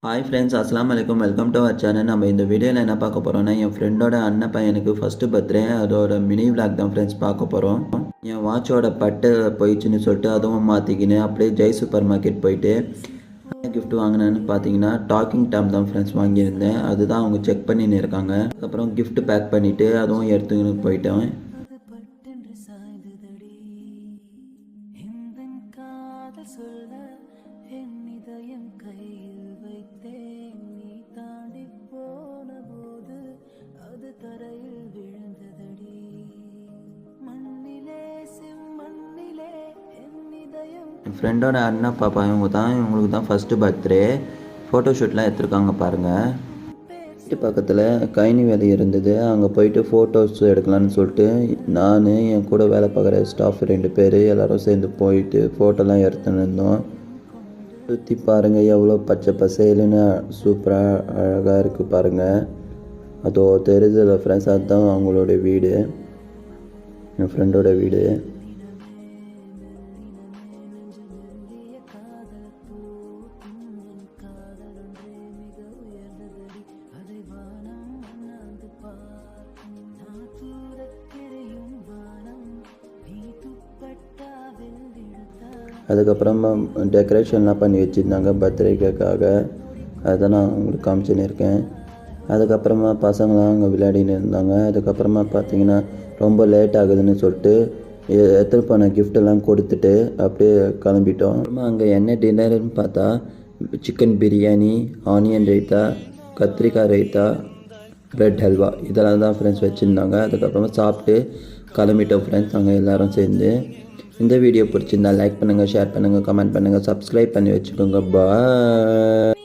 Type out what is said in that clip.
Hi friends, அஸ்ஸலாமு அலைக்கும். Welcome to our channel. நம்ம இந்த வீடியோவில் என்ன பார்க்க போகிறோம்னா, என் ஃப்ரெண்டோட அண்ணன் பையனுக்கு ஃபஸ்ட்டு பர்த்டே. அதோட மினி விளாக் தான் ஃப்ரெண்ட்ஸ் பார்க்க போகிறோம். என் வாட்சோட பட்டு போயிடுச்சுன்னு சொல்லிட்டு அதுவும் மாற்றிக்கின்னு அப்படியே ஜெய் சூப்பர் மார்க்கெட் போயிட்டு கிஃப்ட் வாங்கினேன்னு பார்த்தீங்கன்னா டாக்கிங் டாம் தான் ஃப்ரெண்ட்ஸ் வாங்கியிருந்தேன். அதுதான் அவங்க செக் பண்ணின்னு இருக்காங்க. அதுக்கப்புறம் கிஃப்ட் பேக் பண்ணிவிட்டு அதுவும் எடுத்துக்கின்னு போயிட்டேன். என் ஃப்ரெண்டோட அண்ணா பாப்பா இவங்களுக்கு தான் ஃபஸ்ட்டு பர்த்டே. ஃபோட்டோஷூட்லாம் எடுத்துருக்காங்க பாருங்கள். வீட்டு பக்கத்தில் கைனி வேலை இருந்தது. அங்கே போயிட்டு ஃபோட்டோஸ் எடுக்கலான்னு சொல்லிட்டு நான் என் கூட வேலை பார்க்குற ஸ்டாஃப் 2 பேர் எல்லோரும் சேர்ந்து போயிட்டு ஃபோட்டோலாம் எடுத்துன்னு இருந்தோம். சுற்றி பாருங்கள், எவ்வளோ பச்சை பசேலுன்னு சூப்பராக அழகாக இருக்குது பாருங்கள். அதோ தெரிஞ்சதில்ல ஃப்ரெண்ட்ஸ், அதுதான் அவங்களோட வீடு, என் ஃப்ரெண்டோட வீடு. அதுக்கப்புறமா டெக்கரேஷன்லாம் பண்ணி வச்சுருந்தாங்க பர்த்டேக்காக. அதை நான் உங்களுக்கு காமிச்சுன்னு இருக்கேன். அதுக்கப்புறமா பசங்களாம் அங்கே விளையாடின்னு இருந்தாங்க. அதுக்கப்புறமா பார்த்தீங்கன்னா ரொம்ப லேட் ஆகுதுன்னு சொல்லிட்டு எடுத்துகிட்டு போன கிஃப்டெல்லாம் கொடுத்துட்டு அப்படியே கிளம்பிட்டோம். அப்புறமா அங்கே என்ன டின்னர்னு பார்த்தா சிக்கன் பிரியாணி, ஆனியன் ரைத்தா, கத்திரிக்காய் ரைத்தா, பிரெட் ஹல்வா இதெல்லாம் தான் ஃப்ரெண்ட்ஸ் வச்சுருந்தாங்க. அதுக்கப்புறமா சாப்பிட்டு கிளம்பிட்டோம் ஃப்ரெண்ட்ஸ் அங்கே எல்லோரும் சேர்ந்து. இந்த வீடியோ பிடிச்சிருந்தா லைக் பண்ணுங்கள், ஷேர் பண்ணுங்கள், கமெண்ட் பண்ணுங்கள், சப்ஸ்கிரைப் பண்ணி வச்சுக்கோங்க. பாய்.